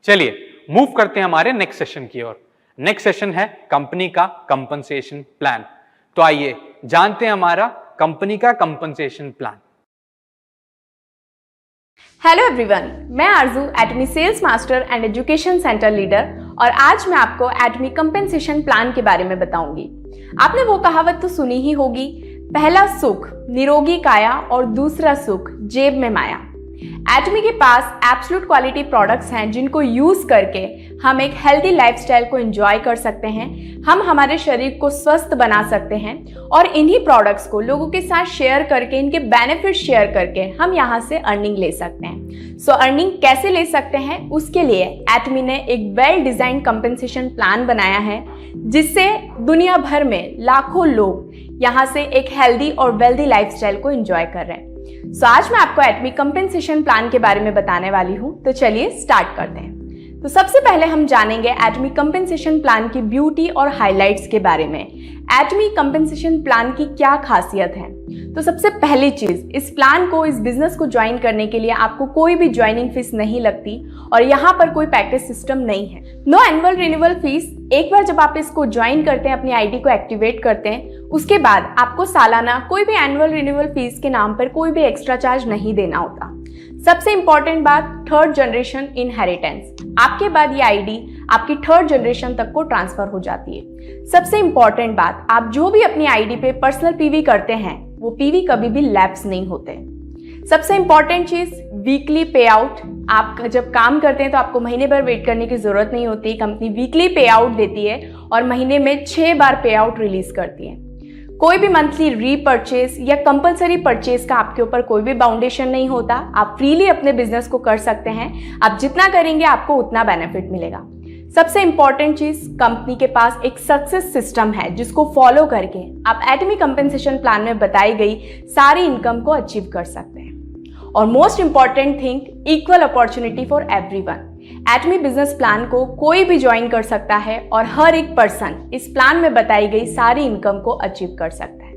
चलिए मूव करते हैं हमारे नेक्स्ट सेशन की ओर। नेक्स्ट सेशन है कंपनी का कंपनसेशन प्लान। तो आइए जानते हैं हमारा कंपनी का कंपनसेशन प्लान। हेलो एवरीवन, मैं Aarzoo Atomy sales master and education center leader और आज मैं आपको एटमी कंपनसेशन प्लान के बारे में बताऊंगी। आपने वो कहावत तो सुनी ही होगी, पहला सुख निरोगी काया और दूसरा सुख जेब में माया। एटमी के पास एब्सोल्यूट क्वालिटी प्रोडक्ट्स हैं जिनको यूज करके हम एक हेल्दी लाइफस्टाइल को एंजॉय कर सकते हैं, हम हमारे शरीर को स्वस्थ बना सकते हैं और इन्हीं प्रोडक्ट्स को लोगों के साथ शेयर करके, इनके बेनिफिट शेयर करके हम यहाँ से अर्निंग ले सकते हैं। सो अर्निंग कैसे ले सकते हैं, उसके लिए एटमी ने एक वेल डिजाइन कंपनसेशन प्लान बनाया है जिससे दुनिया भर में लाखों लोग यहाँ से एक हेल्दी और वेल्दी लाइफस्टाइल को एंजॉय कर रहे हैं। सो आज मैं आपको एटमी कंपनसेशन प्लान के बारे में बताने वाली हूँ, तो चलिए स्टार्ट करते हैं। तो सबसे पहले हम जानेंगे एटमी कंपनसेशन प्लान की ब्यूटी और हाइलाइट्स के बारे में। एटमी कंपनसेशन प्लान की क्या खासियत है? तो सबसे पहली चीज, इस प्लान को, इस बिजनेस को ज्वाइन करने के लिए आपको कोई भी ज्वाइनिंग फीस नहीं लगती और यहाँ पर कोई पैकेज सिस्टम नहीं है। No annual renewal fees. एक बार जब आप इसको ज्वाइन करते हैं, अपनी आईडी को एक्टिवेट करते हैं, उसके बाद आपको सालाना कोई भी एनुअल रिन्यूअल फीस के नाम पर कोई भी एक्स्ट्रा चार्ज नहीं देना होता। सबसे इंपॉर्टेंट बात, थर्ड जनरेशन इनहेरिटेंस। आपके बाद ये आईडी आपकी थर्ड जनरेशन तक को ट्रांसफर हो जाती है। सबसे इंपॉर्टेंट बात, आप जो भी अपनी आईडी पे पर्सनल पीवी करते हैं वो पीवी कभी भी लैप्स नहीं होते। सबसे इंपॉर्टेंट चीज, वीकली पे आउट। आप जब काम करते हैं तो आपको महीने भर वेट करने की जरूरत नहीं होती। कंपनी वीकली पे आउट देती है और महीने में 6 बार पे आउट रिलीज करती है। कोई भी मंथली रीपर्चेस या कंपलसरी परचेस का आपके ऊपर कोई भी बाउंडेशन नहीं होता। आप फ्रीली अपने बिजनेस को कर सकते हैं। आप जितना करेंगे आपको उतना बेनिफिट मिलेगा। सबसे इंपॉर्टेंट चीज, कंपनी के पास एक सक्सेस सिस्टम है जिसको फॉलो करके आप एटमी कंपनसेशन प्लान में बताई गई सारी इनकम को अचीव कर सकते हैं। और most important thing, equal opportunity for everyone. Atomy business plan को कोई भी ज्वाइन कर सकता है और हर एक पर्सन इस प्लान में बताई गई सारी इनकम को अचीव कर सकता है।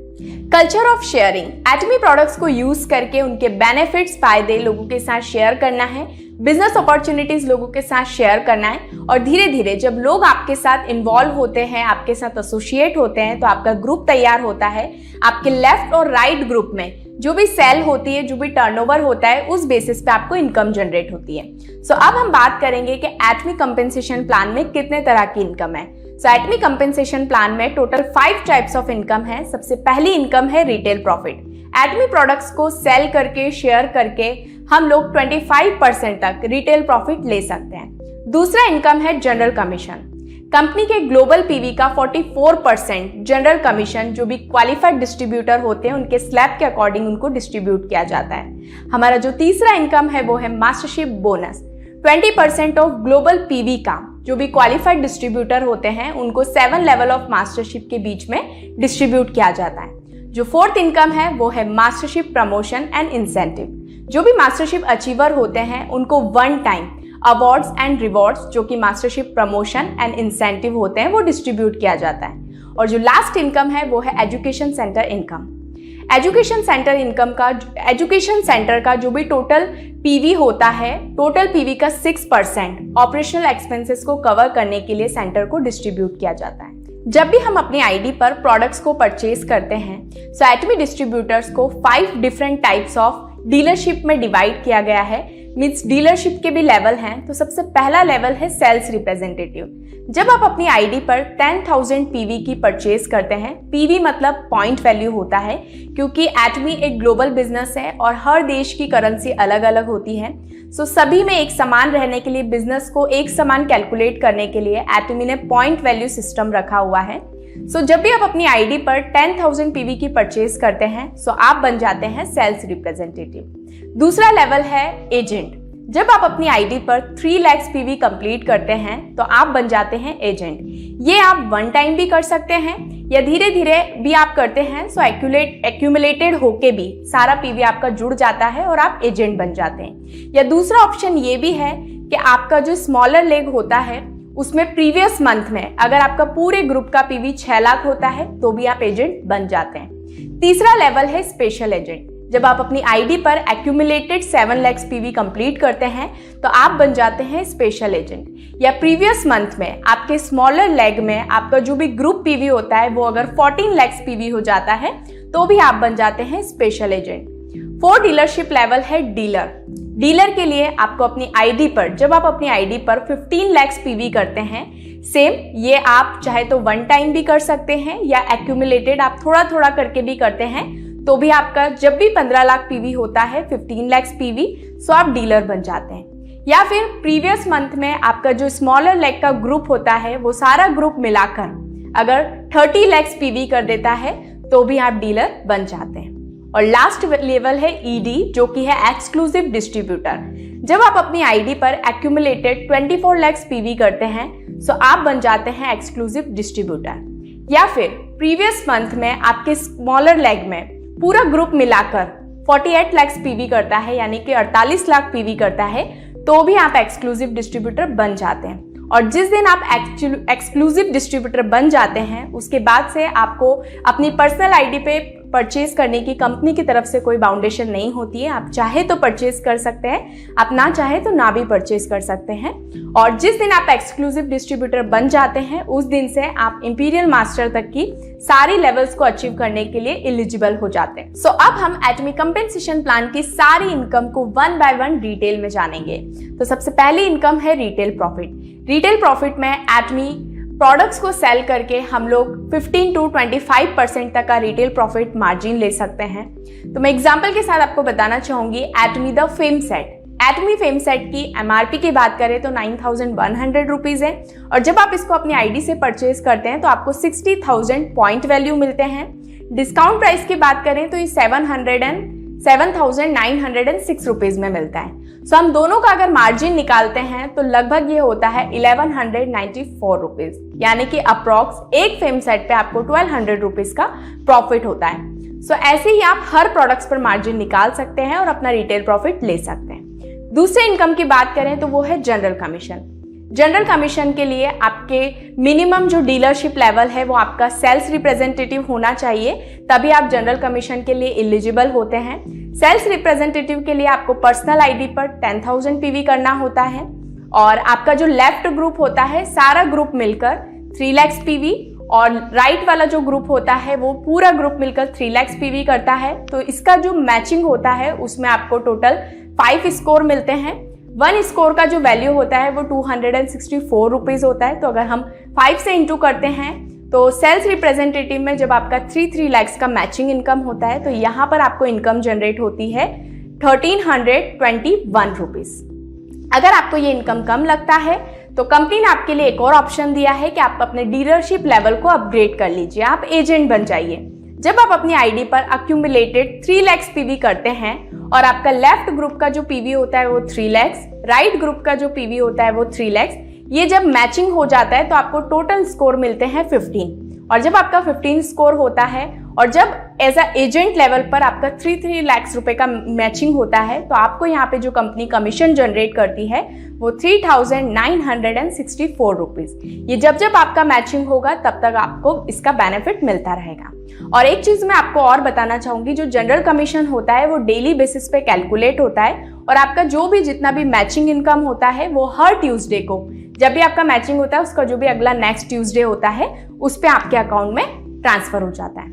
Culture of sharing. Atomy products को यूज करके उनके बेनिफिट्स, फायदे लोगों के साथ शेयर करना है, बिजनेस अपॉर्चुनिटीज लोगों के साथ शेयर करना है और धीरे धीरे जब लोग आपके साथ इन्वॉल्व होते हैं, आपके साथ एसोसिएट होते हैं, तो आपका ग्रुप तैयार होता है। आपके लेफ्ट और राइट ग्रुप में जो भी सेल होती है, जो भी टर्नओवर होता है, उस बेसिस पे आपको इनकम जनरेट होती है। सो अब हम बात करेंगे कि एटमी कंपनसेशन प्लान में कितने तरह की इनकम है। सो एटमी कंपनसेशन प्लान में टोटल 5 टाइप्स ऑफ इनकम है। सबसे पहली इनकम है रिटेल प्रॉफिट। एटमी प्रोडक्ट्स को सेल करके, शेयर करके हम लोग 25% तक रिटेल प्रॉफिट ले सकते हैं। दूसरा इनकम है जनरल कमीशन। कंपनी के ग्लोबल पीवी का 44% जनरल कमीशन जो भी क्वालिफाइड डिस्ट्रीब्यूटर होते हैं उनके स्लैब के अकॉर्डिंग उनको डिस्ट्रीब्यूट किया जाता है। हमारा जो तीसरा इनकम है वो है mastership bonus. 20% of global PV का जो भी क्वालिफाइड डिस्ट्रीब्यूटर होते हैं उनको 7 लेवल ऑफ मास्टरशिप के बीच में डिस्ट्रीब्यूट किया जाता है। जो फोर्थ इनकम है वो है मास्टरशिप प्रमोशन एंड इंसेंटिव। जो भी मास्टरशिप अचीवर होते हैं उनको one time awards and rewards जो कि मास्टरशिप प्रमोशन एंड इंसेंटिव होते हैं वो डिस्ट्रीब्यूट किया जाता है। और जो लास्ट इनकम है वो है education centre income. Education centre का जो भी टोटल पीवी होता है, टोटल पीवी का 6% ऑपरेशनल एक्सपेंसेस को कवर करने के लिए सेंटर को डिस्ट्रीब्यूट किया जाता है। जब भी हम अपनी आईडी पर प्रोडक्ट्स को परचेज करते हैं, सो एटमी डिस्ट्रीब्यूटर्स को 5 डिफरेंट टाइप्स ऑफ डीलरशिप में डिवाइड किया गया है। मीन्स डीलरशिप के भी लेवल हैं। तो सबसे पहला लेवल है सेल्स रिप्रेजेंटेटिव। जब आप अपनी आईडी पर 10,000 पीवी की परचेज करते हैं, पीवी मतलब पॉइंट वैल्यू होता है, क्योंकि एटमी एक ग्लोबल बिजनेस है और हर देश की करेंसी अलग अलग होती है। सो सभी में एक समान रहने के लिए, बिजनेस को एक समान कैलकुलेट करने के लिए एटमी ने पॉइंट वैल्यू सिस्टम रखा हुआ है। सो जब भी आप अपनी आईडी पर 10,000 पीवी की परचेज करते हैं, सो आप बन जाते हैं सेल्स रिप्रेजेंटेटिव। दूसरा लेवल है एजेंट। जब आप अपनी आईडी पर 3 लाख पीवी कंप्लीट करते हैं तो आप बन जाते हैं एजेंट। ये आप वन टाइम भी कर सकते हैं या धीरे धीरे भी आप करते हैं। सो एक्यूमुलेटेड होके भी सारा पीवी आपका जुड़ जाता है और आप एजेंट बन जाते हैं। या दूसरा ऑप्शन ये भी है कि आपका जो स्मॉलर लेग होता है उसमें प्रीवियस मंथ में अगर आपका पूरे ग्रुप का पीवी 6 लाख होता है तो भी आप एजेंट बन जाते हैं। तीसरा लेवल है स्पेशल एजेंट। जब आप अपनी आईडी पर एक्यूमुलेटेड 7 लाख पीवी कंप्लीट करते हैं तो आप बन जाते हैं स्पेशल एजेंट। या प्रीवियस मंथ में आपके स्मॉलर लेग में आपका जो भी ग्रुप पीवी होता है वो अगर 14 लाख पीवी हो जाता है तो भी आप बन जाते हैं स्पेशल एजेंट। 4 डीलरशिप लेवल है डीलर। डीलर के लिए आपको अपनी आईडी पर, जब आप अपनी आईडी पर 15 लाख पीवी करते हैं, सेम ये आप चाहे तो वन टाइम भी कर सकते हैं या एक्यूमुलेटेड आप थोड़ा थोड़ा करके भी करते हैं, तो भी आपका जब भी 15 लाख पीवी होता है 15 लाख पीवी, सो आप डीलर बन जाते हैं। या फिर प्रीवियस मंथ में आपका जो स्मॉलर लेग का ग्रुप होता है वो सारा ग्रुप मिलाकर अगर 30 लाख पीवी कर देता है तो भी आप डीलर बन जाते हैं। और लास्ट लेवल है ईडी, जो कि है एक्सक्लूसिव डिस्ट्रीब्यूटर। जब आप अपनी आईडी पर एक्यूमुलेटेड 24 लाख पीवी करते हैं सो आप बन जाते हैं एक्सक्लूसिव डिस्ट्रीब्यूटर। या फिर प्रीवियस मंथ में आपके स्मॉलर लेग में पूरा ग्रुप मिलाकर 48 लाख पीवी करता है, यानी कि 48 लाख पीवी करता है, तो भी आप एक्सक्लूसिव डिस्ट्रीब्यूटर बन जाते हैं। और जिस दिन आप एक्सक्लूसिव डिस्ट्रीब्यूटर बन जाते हैं उसके बाद से आपको अपनी पर्सनल आईडी पे परचेज करने की कंपनी की तरफ से कोई बाउंडेशन नहीं होती है। आप चाहे तो परचेज कर सकते हैं, आप ना चाहे तो ना भी परचेज कर सकते हैं। और जिस दिन आप एक्सक्लूसिव डिस्ट्रीब्यूटर बन जाते हैं उस दिन से आप इंपीरियल मास्टर तक की सारी लेवल्स को अचीव करने के लिए एलिजिबल हो जाते हैं। सो अब हम एटमी कंपेंसेशन प्लान की सारी इनकम को 1 बाय 1 डिटेल में जानेंगे। तो सबसे पहली इनकम है रिटेल प्रॉफिट। रिटेल प्रॉफिट में एटमी प्रोडक्ट्स को सेल करके हम लोग 15 to 25% तक का रिटेल प्रॉफिट मार्जिन ले सकते हैं। तो मैं एग्जांपल के साथ आपको बताना चाहूंगी Atomy the fame set. Atomy fame set की एमआरपी की बात करें तो 9,100 रुपीज है, और जब आप इसको अपनी आईडी से परचेज करते हैं तो आपको 60,000 पॉइंट वैल्यू मिलते हैं। डिस्काउंट प्राइस की बात करें तो ये 7,906 रुपीज में मिलता है। सो हम दोनों का अगर मार्जिन निकालते हैं तो लगभग ये होता है 1,194 रुपीज, यानी कि अप्रॉक्स एक फेम सेट पे आपको 1,200 रुपीज का प्रॉफिट होता है। सो ऐसे ही आप हर प्रोडक्ट्स पर मार्जिन निकाल सकते हैं और अपना रिटेल प्रॉफिट ले सकते हैं। दूसरे इनकम की बात करें तो वो है जनरल कमीशन। जनरल कमीशन के लिए आपके मिनिमम जो डीलरशिप लेवल है वो आपका सेल्स रिप्रेजेंटेटिव होना चाहिए, तभी आप जनरल कमीशन के लिए एलिजिबल होते हैं। सेल्स रिप्रेजेंटेटिव के लिए आपको पर्सनल आईडी पर 10,000 पीवी करना होता है, और आपका जो लेफ्ट ग्रुप होता है सारा ग्रुप मिलकर 3 लाख पीवी, और राइट वाला जो ग्रुप होता है वो पूरा ग्रुप मिलकर 3 लाख पीवी करता है। तो इसका जो मैचिंग होता है उसमें आपको टोटल 5 स्कोर मिलते हैं। 1 स्कोर का जो वैल्यू होता है वो 264 रुपीज होता है। तो अगर हम 5 से इंटू करते हैं तो सेल्स रिप्रेजेंटेटिव में जब आपका 3 लाख का मैचिंग इनकम होता है तो यहाँ पर आपको इनकम जनरेट होती है 1,321 रुपीज। अगर आपको ये इनकम कम लगता है तो कंपनी ने आपके लिए एक और ऑप्शन दिया है कि आप अपने डीलरशिप लेवल को अपग्रेड कर लीजिए, आप एजेंट बन जाइए। जब आप अपनी आईडी पर अक्यूमुलेटेड 3 लाख पीवी करते हैं और आपका लेफ्ट ग्रुप का जो पीवी होता है वो 3 लाख, राइट ग्रुप का जो पीवी होता है वो 3 लाख, ये जब मैचिंग हो जाता है तो आपको टोटल स्कोर मिलते हैं 15। और जब आपका 15 स्कोर होता है और जब एज अ एजेंट लेवल पर आपका 3 लाख रुपए का मैचिंग होता है तो आपको यहाँ पे जो कंपनी कमीशन जनरेट करती है वो 3,964 रुपीज। ये जब जब आपका मैचिंग होगा तब तक आपको इसका बेनिफिट मिलता रहेगा। और एक चीज मैं आपको और बताना चाहूंगी, जो जनरल कमीशन होता है वो डेली बेसिस पे कैलकुलेट होता है, और आपका जो भी जितना भी मैचिंग इनकम होता है वो हर ट्यूसडे को, जब भी आपका मैचिंग होता है उसका जो भी अगला नेक्स्ट ट्यूसडे होता है उस पे आपके अकाउंट में ट्रांसफर हो जाता है।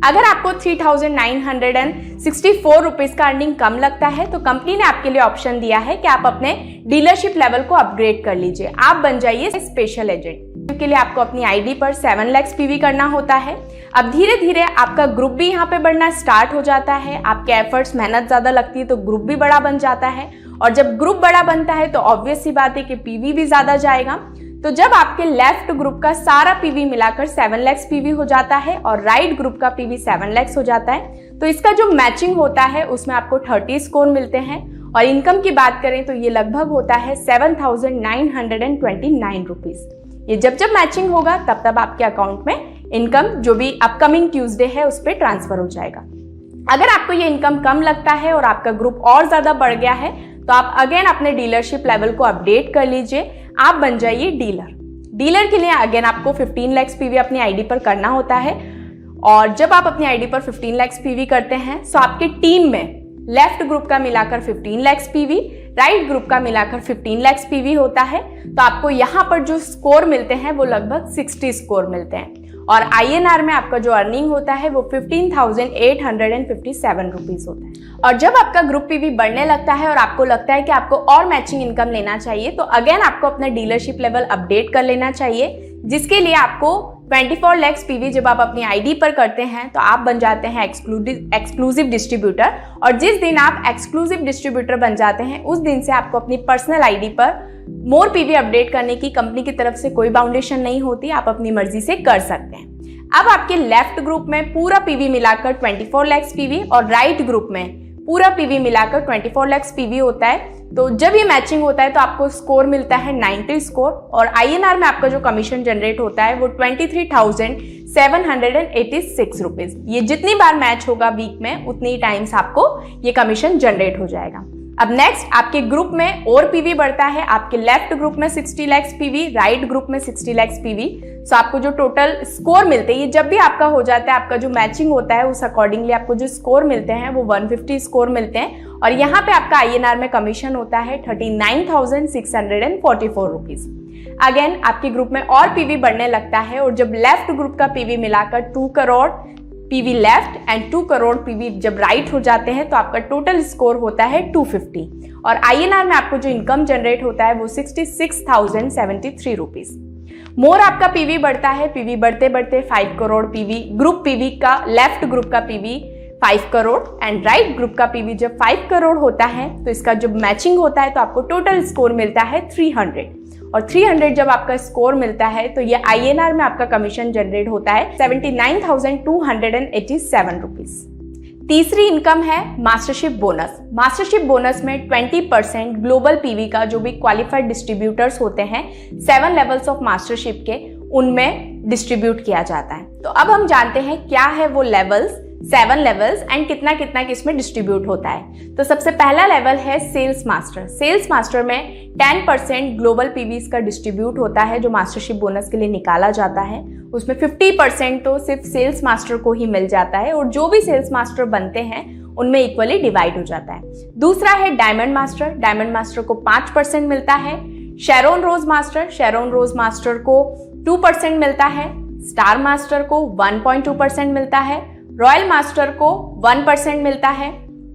अगर आपको 3,964 रुपीज का अर्निंग कम लगता है तो कंपनी ने आपके लिए ऑप्शन दिया है कि आप अपने डीलरशिप लेवल को अपग्रेड कर लीजिए, आप बन जाइए स्पेशल एजेंट। के लिए आपको अपनी आईडी पर 7 लाख पीवी करना होता है। अब धीरे धीरे आपका ग्रुप भी यहाँ पे बढ़ना स्टार्ट हो जाता है, आपके एफर्ट्स मेहनत ज्यादा लगती है तो ग्रुप भी बड़ा बन जाता है, और जब ग्रुप बड़ा बनता है तो ऑब्वियस सी बात है कि पीवी भी ज्यादा जाएगा। तो जब आपके लेफ्ट ग्रुप का सारा पीवी मिलाकर 7 लाख पीवी हो जाता है और राइट ग्रुप का पीवी 7 लाख हो जाता है तो इसका जो मैचिंग होता है उसमें आपको 30 स्कोर मिलते हैं। और इनकम की बात करें तो ये लगभग होता है 7,929 रुपीज। ये जब जब मैचिंग होगा तब तब आपके अकाउंट में इनकम जो भी अपकमिंग ट्यूसडे है उस पर ट्रांसफर हो जाएगा। अगर आपको ये इनकम कम लगता है और आपका ग्रुप और ज्यादा बढ़ गया है तो आप अगेन अपने डीलरशिप लेवल को अपडेट कर लीजिए, आप बन जाइए डीलर। डीलर के लिए अगेन आपको 15 लाख पीवी अपनी आईडी पर करना होता है, और जब आप अपनी आईडी पर 15 लाख पीवी करते हैं तो आपके टीम में लेफ्ट ग्रुप का मिलाकर 15 लाख पीवी, राइट ग्रुप का मिलाकर 15 लाख पीवी होता है। तो आपको यहाँ पर जो स्कोर मिलते हैं वो लगभग 60 स्कोर मिलते हैं और INR में आपका जो अर्निंग होता है वो 15,857 रुपीज होता है। और जब आपका ग्रुप पीवी बढ़ने लगता है और आपको लगता है कि आपको और मैचिंग इनकम लेना चाहिए तो अगेन आपको अपना डीलरशिप लेवल अपडेट कर लेना चाहिए, जिसके लिए आपको 24 लाख पीवी जब आप अपनी आईडी पर करते हैं तो आप बन जाते हैं एक्सक्लूसिव डिस्ट्रीब्यूटर। और जिस दिन आप एक्सक्लूसिव डिस्ट्रीब्यूटर बन जाते हैं उस दिन से आपको अपनी पर्सनल आईडी पर मोर पीवी अपडेट करने की कंपनी की तरफ से कोई बाउंडेशन नहीं होती, आप अपनी मर्जी से कर सकते हैं। अब आपके लेफ्ट ग्रुप में पूरा पीवी मिलाकर 24 लाख पीवी और राइट ग्रुप में पूरा पीवी मिलाकर 24 लाख पीवी होता है। तो जब ये मैचिंग होता है तो आपको स्कोर मिलता है 90 स्कोर और INR में आपका जो कमीशन जनरेट होता है वो 23,786 रुपीज। ये जितनी बार मैच होगा वीक में उतनी टाइम्स आपको ये कमीशन जनरेट हो जाएगा। अब नेक्स्ट आपके ग्रुप में और पीवी बढ़ता है। आपके लेफ्ट ग्रुप में 60 लाख पीवी, राइट ग्रुप में 60 लाख पीवी। सो आपको जो टोटल स्कोर मिलते हैं ये जब भी आपका हो जाता है, आपका जो मैचिंग होता है उस अकॉर्डिंगली आपको जो स्कोर मिलते हैं वो 150 स्कोर मिलते हैं और यहाँ पे आपका INR में कमीशन होता है 39,644 रुपीज। अगेन आपके ग्रुप में और पीवी बढ़ने लगता है और जब लेफ्ट ग्रुप का पीवी मिलाकर 2 crore PV left and 2 crore PV जब राइट हो जाते हैं तो आपका टोटल स्कोर होता है 250 और INR में आपको जो इनकम जनरेट होता है वो 66,073 रुपीज। मोर आपका पीवी बढ़ता है, पीवी बढ़ते बढ़ते 5 करोड़ पीवी, ग्रुप पीवी का लेफ्ट ग्रुप का PV 5 crore and right group का पीवी जब 5 करोड़ होता है तो इसका जब मैचिंग होता है तो आपको टोटल स्कोर मिलता है 300 और 300 जब आपका स्कोर मिलता है तो ये INR में आपका कमीशन जनरेट होता है 79,287 रुपीज। तीसरी इनकम है मास्टरशिप बोनस। मास्टरशिप बोनस में 20% ग्लोबल पीवी का जो भी क्वालिफाइड डिस्ट्रीब्यूटर्स होते हैं 7 लेवल्स ऑफ मास्टरशिप के उनमें डिस्ट्रीब्यूट किया जाता है। तो अब हम जानते हैं क्या है वो लेवल्स, 7 लेवल्स एंड कितना कितना किसमें डिस्ट्रीब्यूट होता है। तो सबसे पहला लेवल है सेल्स मास्टर। सेल्स मास्टर में 10% ग्लोबल पीवीज का डिस्ट्रीब्यूट होता है जो मास्टरशिप बोनस के लिए निकाला जाता है। उसमें 50% तो सिर्फ सेल्स मास्टर को ही मिल जाता है और जो भी सेल्स मास्टर बनते हैं उनमें इक्वली डिवाइड हो जाता है। दूसरा है डायमंड मास्टर। डायमंड मास्टर को 5% मिलता है। शेरोन रोज मास्टर, शेरोन रोज मास्टर को 2% मिलता है। स्टार मास्टर को 1.2% मिलता है। रॉयल मास्टर को 1% मिलता है।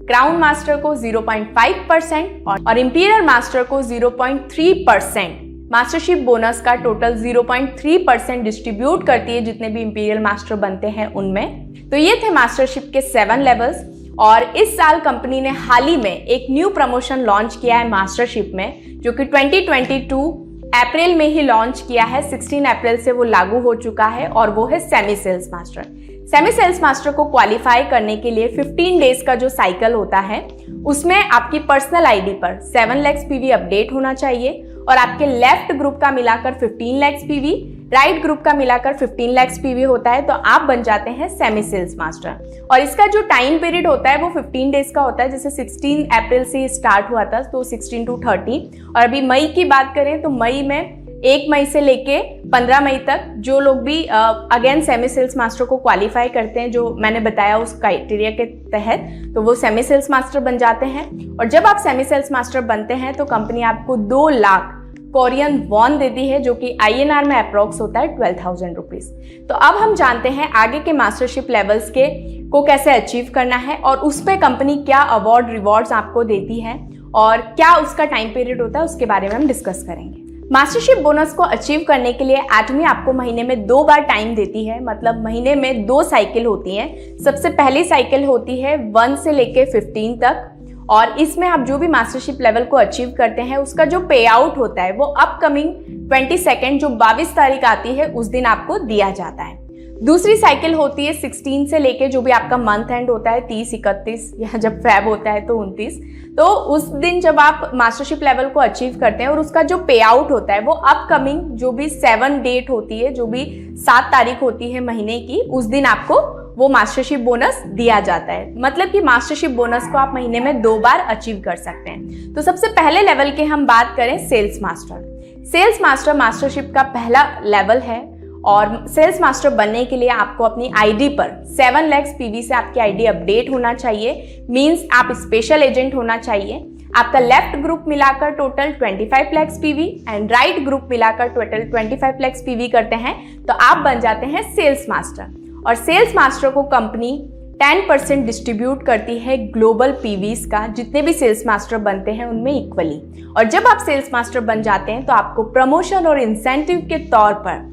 क्राउन मास्टर को 0.5% और इंपीरियल मास्टर को 0.3%। मास्टरशिप बोनस का टोटल 0.3% डिस्ट्रीब्यूट करती है जितने भी इंपीरियल मास्टर बनते हैं उनमें। तो ये थे मास्टरशिप के 7 लेवल्स और इस साल कंपनी ने हाल ही में एक न्यू प्रमोशन लॉन्च किया है मास्टरशिप में, जो कि 2022 अप्रैल में ही लॉन्च किया है। 16 अप्रैल से वो लागू हो चुका है और वो है semi sales master. Semi sales master को क्वालिफाई करने के लिए 15 डेज का जो साइकिल होता है उसमें आपकी पर्सनल आईडी पर 7 लाख पीवी अपडेट होना चाहिए और आपके लेफ्ट ग्रुप का मिलाकर 15 लाख पीवी, राइट ग्रुप का मिलाकर 15 लाख पीवी होता है तो आप बन जाते हैं सेमी सेल्स मास्टर। और इसका जो टाइम पीरियड होता है वो 15 डेज का होता है। जैसे 16 अप्रैल से स्टार्ट हुआ था तो 16 to 30 और अभी मई की बात करें तो मई में 1 मई से लेके 15 मई तक जो लोग भी अगेन सेमी सेल्स मास्टर को क्वालिफाई करते हैं जो मैंने बताया उस क्राइटेरिया के तहत, तो वो सेमी सेल्स मास्टर बन जाते हैं। और जब आप सेमी सेल्स मास्टर बनते हैं तो कंपनी आपको 2 लाख कोरियन वॉन देती है जो कि INR में अप्रोक्स होता है 12,000 रुपीज। तो अब हम जानते हैं आगे के मास्टरशिप लेवल्स के को कैसे अचीव करना है और उस पर कंपनी क्या अवार्ड रिवॉर्ड्स आपको देती है और क्या उसका टाइम पीरियड होता है उसके बारे में हम डिस्कस करेंगे। मास्टरशिप बोनस को अचीव करने के लिए एटमी आपको महीने में 2 बार टाइम देती है, मतलब महीने में 2 साइकिल होती हैं। सबसे पहली साइकिल होती है 1 से लेके 15 तक और इसमें आप जो भी मास्टरशिप लेवल को अचीव करते हैं उसका जो पे आउट होता है वो अपकमिंग 22 जो 22 तारीख आती है उस दिन आपको दिया जाता है। दूसरी साइकिल होती है 16 से लेके जो भी आपका मंथ एंड होता है 30, 31 या जब फेब होता है तो 29, तो उस दिन जब आप मास्टरशिप लेवल को अचीव करते हैं और उसका जो पे आउट होता है वो अपकमिंग जो भी 7 डेट होती है, जो भी 7 तारीख होती है महीने की, उस दिन आपको वो मास्टरशिप बोनस दिया जाता है। मतलब कि मास्टरशिप बोनस को आप महीने में 2 बार अचीव कर सकते हैं। तो सबसे पहले लेवल के हम बात करें sales master. Sales master mastership का पहला लेवल है और सेल्स मास्टर बनने के लिए आपको अपनी आईडी पर 7 लाख पीवी से आपकी आईडी अपडेट होना चाहिए, मींस आप स्पेशल एजेंट होना चाहिए। आपका लेफ्ट ग्रुप मिलाकर total 25 lakh PV and right group मिलाकर टोटल 25 लाख पीवी करते हैं तो आप बन जाते हैं सेल्स मास्टर। और सेल्स मास्टर को कंपनी 10% डिस्ट्रीब्यूट करती है ग्लोबल पीवीज का, जितने भी सेल्स मास्टर बनते हैं उनमें इक्वली। और जब आप सेल्स मास्टर बन जाते हैं तो आपको प्रमोशन और इंसेंटिव के तौर पर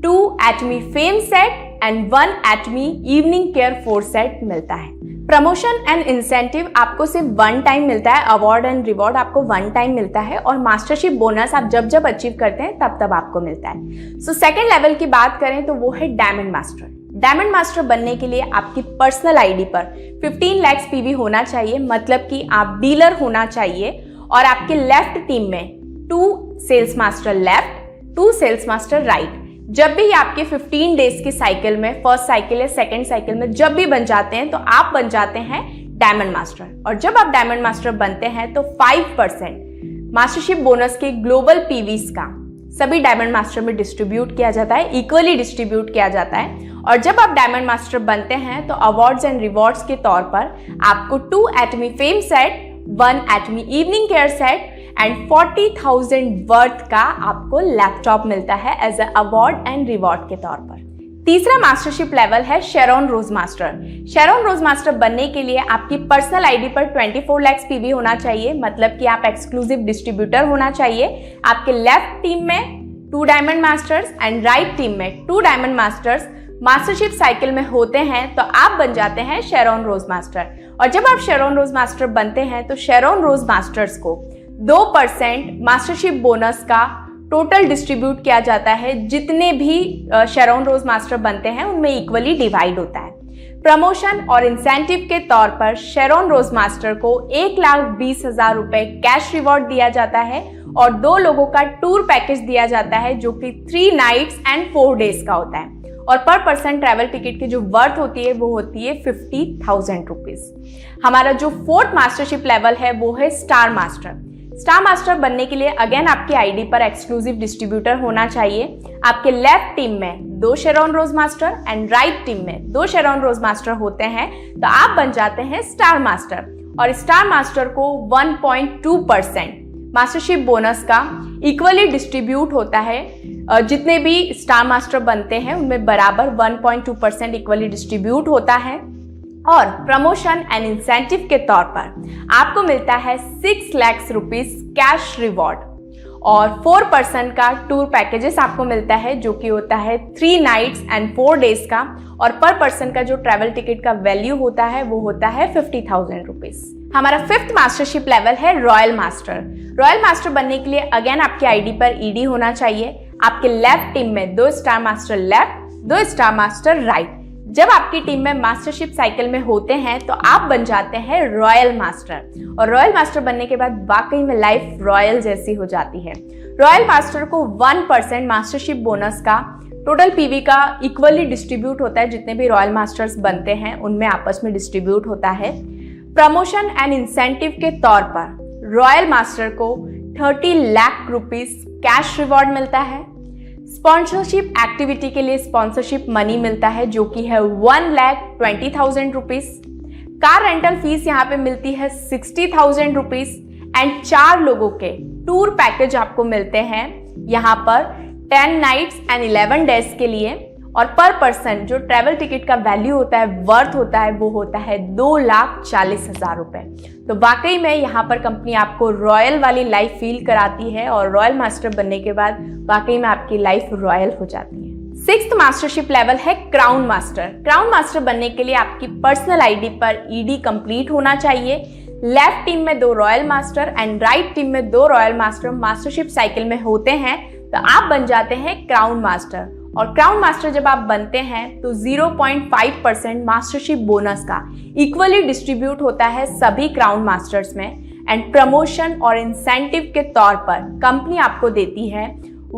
2 Atomy fame set and 1 Atomy evening care 4 set मिलता है। प्रमोशन एंड इंसेंटिव आपको सिर्फ 1 टाइम मिलता है, अवार्ड एंड रिवॉर्ड आपको 1 टाइम मिलता है, और मास्टरशिप बोनस आप जब जब अचीव करते हैं तब तब आपको मिलता है। सो सेकेंड लेवल की बात करें तो वो है डायमंड मास्टर। डायमंड मास्टर बनने के लिए आपकी पर्सनल आईडी पर 15 लाख पीवी होना चाहिए, मतलब कि आप डीलर होना चाहिए, और आपके लेफ्ट टीम में 2 sales master left, 2 sales master right. जब भी आपके 15 डेज की साइकिल में, फर्स्ट साइकिल या सेकेंड साइकिल में जब भी बन जाते हैं तो आप बन जाते हैं डायमंड मास्टर। और जब आप डायमंड मास्टर बनते हैं तो 5% मास्टरशिप बोनस के ग्लोबल पीवीज का सभी डायमंड मास्टर में डिस्ट्रीब्यूट किया जाता है, इक्वली डिस्ट्रीब्यूट किया जाता है। और जब आप डायमंड मास्टर बनते हैं तो अवार्ड्स एंड रिवॉर्ड्स के तौर पर आपको 2 Atomy fame set, 1 Atomy evening care set and 40,000 worth का आपको लैपटॉप मिलता है as a award and reward के तौर पर। तीसरा मास्टरशिप लेवल है शेरॉन रोज मास्टर। शेरॉन रोज मास्टर बनने के लिए आपकी पर्सनल आईडी पर 24 लाख पीवी होना चाहिए, मतलब कि आप एक्सक्लूसिव डिस्ट्रीब्यूटर होना चाहिए। आपके लेफ्ट टीम में 2 diamond masters and right team में 2 डायमंड मास्टर्स मास्टरशिप साइकिल में होते हैं तो आप बन जाते हैं शेरॉन रोज मास्टर। और जब आप शेरॉन रोज मास्टर बनते हैं तो शेरॉन रोज मास्टर्स को 2% मास्टरशिप बोनस का टोटल डिस्ट्रीब्यूट किया जाता है। जितने भी शेरॉन रोज मास्टर बनते हैं उनमें इक्वली डिवाइड होता है। प्रमोशन और इंसेंटिव के तौर पर शेरॉन रोज मास्टर को 1,20,000 रुपए कैश रिवॉर्ड दिया जाता है और 2 लोगों का टूर पैकेज दिया जाता है जो कि 3 नाइट्स एंड 4 डेज का होता है। और पर पर्सन ट्रैवल टिकट की जो वर्थ होती है वो होती है 50,000 रुपीज। हमारा जो 4th मास्टरशिप लेवल है वो है स्टार मास्टर। स्टार मास्टर बनने के लिए अगेन आपकी आईडी पर एक्सक्लूसिव डिस्ट्रीब्यूटर होना चाहिए। आपके लेफ्ट टीम में 2 Sharon Rose master and right team में 2 शेरॉन रोज मास्टर होते हैं तो आप बन जाते हैं स्टार मास्टर। और स्टार मास्टर को 1.2% मास्टरशिप बोनस का इक्वली डिस्ट्रीब्यूट होता है। जितने भी स्टार मास्टर बनते हैं उनमें बराबर 1.2% इक्वली डिस्ट्रीब्यूट होता है। और प्रमोशन एंड इंसेंटिव के तौर पर आपको मिलता है 6 लाख रुपीस कैश रिवॉर्ड और 4% का टूर पैकेजेस आपको मिलता है जो कि होता है 3 नाइट्स एंड 4 डेज का। और पर पर्सन का जो ट्रैवल टिकट का वैल्यू होता है वो होता है 50,000 रुपीज। हमारा 5th मास्टरशिप लेवल है रॉयल मास्टर। रॉयल मास्टर बनने के लिए अगेन आपकी आईडी पर ईडी होना चाहिए। आपके लेफ्ट टीम में 2 star master left, 2 star master right. जब आपकी टीम में मास्टरशिप साइकिल में होते हैं तो आप बन जाते हैं रॉयल मास्टर। और रॉयल मास्टर बनने के बाद वाकई में लाइफ रॉयल जैसी हो जाती है। रॉयल मास्टर को 1% मास्टरशिप बोनस का टोटल पीवी का इक्वली डिस्ट्रीब्यूट होता है। जितने भी रॉयल मास्टर्स बनते हैं उनमें आपस में डिस्ट्रीब्यूट होता है। प्रमोशन एंड इंसेंटिव के तौर पर रॉयल मास्टर को 30 लाख रुपीस कैश रिवॉर्ड मिलता है। स्पॉन्सरशिप एक्टिविटी के लिए स्पॉन्सरशिप मनी मिलता है जो कि है 1,20,000 रुपीज। कार रेंटल फीस यहाँ पे मिलती है 60,000 रुपीज एंड 4 लोगों के टूर पैकेज आपको मिलते हैं यहाँ पर 10 नाइट्स एंड 11 डेज के लिए। और पर पर्सन जो ट्रैवल टिकट का वैल्यू होता है, वर्थ होता है, वो होता है 2,40,000 रुपए। तो वाकई में यहाँ पर कंपनी आपको रॉयल वाली लाइफ फील कराती है और रॉयल मास्टर बनने के बाद वाकई में आपकी लाइफ रॉयल हो जाती है। 6th मास्टरशिप लेवल है क्राउन मास्टर। क्राउन मास्टर बनने के लिए आपकी पर्सनल आईडी पर ईडी कंप्लीट होना चाहिए। लेफ्ट टीम में 2 royal master and right team में 2 रॉयल मास्टर मास्टरशिप साइकिल में होते हैं तो आप बन जाते हैं क्राउन मास्टर। और क्राउन मास्टर जब आप बनते हैं तो 0.5% मास्टरशिप बोनस का इक्वली डिस्ट्रीब्यूट होता है सभी क्राउन मास्टर्स में। एंड प्रमोशन और इंसेंटिव के तौर पर कंपनी आपको देती है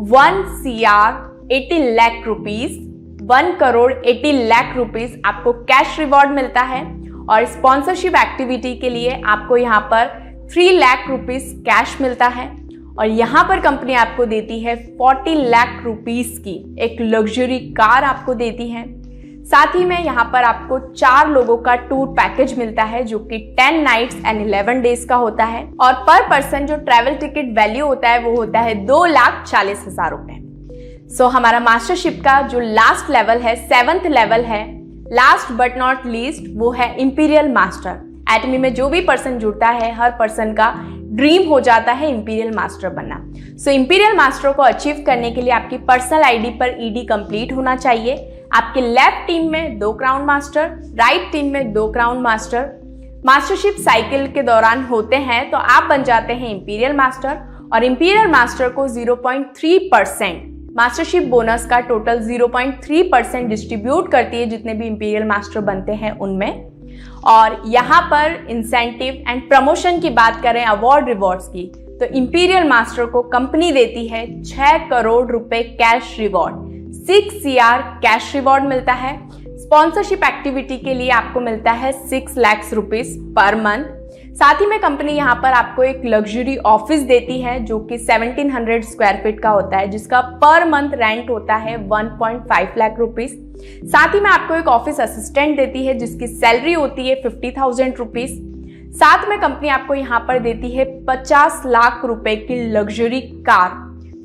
1,80 लाख रुपीज, 1,80 लाख रुपीज आपको कैश रिवॉर्ड मिलता है। और स्पॉन्सरशिप एक्टिविटी के लिए आपको यहाँ पर 3 लाख रुपीज कैश मिलता है। और यहाँ पर कंपनी आपको देती है 40 लाख रुपीस की एक लग्जरी कार आपको देती है। साथ ही में यहाँ पर आपको 4 लोगों का टूर पैकेज मिलता है जो कि 10 नाइट्स एंड 11 डेज का होता है और पर पर्सन जो ट्रैवल टिकट वैल्यू होता है वो होता है 2,40,000 रुपए। सो हमारा मास्टरशिप का जो लास्ट लेवल है, 7th लेवल है, लास्ट बट नॉट लीस्ट, वो है इंपीरियल मास्टर। एटमी में जो भी पर्सन जुड़ता है हर पर्सन का ड्रीम हो जाता है इंपीरियल मास्टर बनना। सो इंपीरियल मास्टर को अचीव करने के लिए आपकी पर्सनल आईडी पर ईडी कंप्लीट होना चाहिए। आपके लेफ्ट टीम में 2 क्राउन मास्टर, राइट टीम में 2 क्राउन मास्टर मास्टरशिप साइकिल के दौरान होते हैं तो आप बन जाते हैं इंपीरियल मास्टर। और इंपीरियल मास्टर को 0.3% मास्टरशिप बोनस का टोटल 0.3% डिस्ट्रीब्यूट करती है जितने भी इंपीरियल मास्टर बनते हैं उनमें। और यहाँ पर इंसेंटिव एंड प्रमोशन की बात करें, अवार्ड रिवॉर्ड्स की, तो इंपीरियल मास्टर को कंपनी देती है 6 करोड़ रुपए cash reward, 6 CR cash reward मिलता है। स्पॉन्सरशिप एक्टिविटी के लिए आपको मिलता है 6 लाख रुपीस पर मंथ। साथ ही में कंपनी यहाँ पर आपको एक लग्जरी ऑफिस देती है जो कि 1700 स्क्वायर फीट का होता है जिसका पर मंथ रेंट होता है 1.5 लाख रुपीस। साथ ही में आपको एक ऑफिस असिस्टेंट देती है जिसकी सैलरी होती है 50,000 रुपीस। साथ में कंपनी आपको यहाँ पर देती है 50 लाख रुपए की luxury car,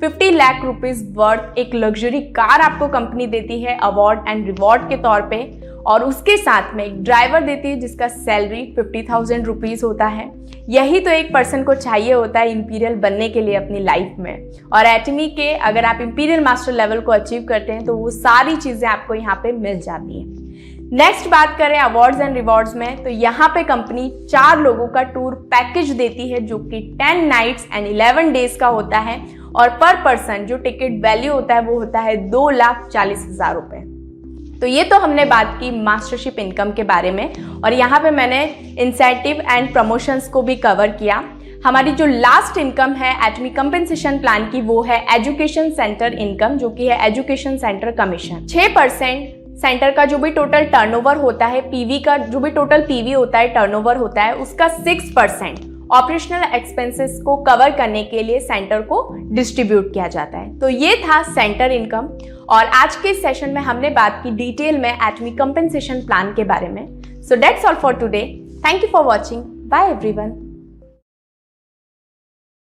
50 lakh rupees worth एक लग्जरी कार आपको कंपनी देती है अवार्ड एंड रिवॉर्ड के तौर पे। और उसके साथ में एक ड्राइवर देती है जिसका सैलरी 50,000 रुपीस होता है। यही तो एक पर्सन को चाहिए होता है इंपीरियल बनने के लिए अपनी लाइफ में। और एटमी के अगर आप इंपीरियल मास्टर लेवल को अचीव करते हैं तो वो सारी चीजें आपको यहाँ पे मिल जाती हैं। नेक्स्ट बात करें अवार्ड्स एंड रिवॉर्ड्स में, तो यहाँ पे कंपनी 4 लोगों का टूर पैकेज देती है जो कि 10 नाइट्स एंड 11 डेज का होता है और पर पर्सन जो टिकट वैल्यू होता है वो होता है 2,40,000 रुपए। तो ये तो हमने बात की मास्टरशिप इनकम के बारे में और यहाँ पे मैंने इंसेंटिव एंड प्रमोशंस को भी कवर किया। हमारी जो लास्ट इनकम है एटमी कंपेंसेशन प्लान की वो है एजुकेशन सेंटर इनकम जो कि है एजुकेशन सेंटर कमीशन। 6% सेंटर का जो भी टोटल टर्नओवर होता है, पीवी का जो भी टोटल पीवी होता है, टर्नओवर होता है, उसका 6% ऑपरेशनल एक्सपेंसेस को कवर करने के लिए सेंटर को डिस्ट्रीब्यूट किया जाता है। तो ये था सेंटर इनकम और आज के सेशन में हमने बात की डिटेल में एटमी कंपेंसेशन प्लान के बारे में। So that's all for today. Thank you for watching. Bye everyone.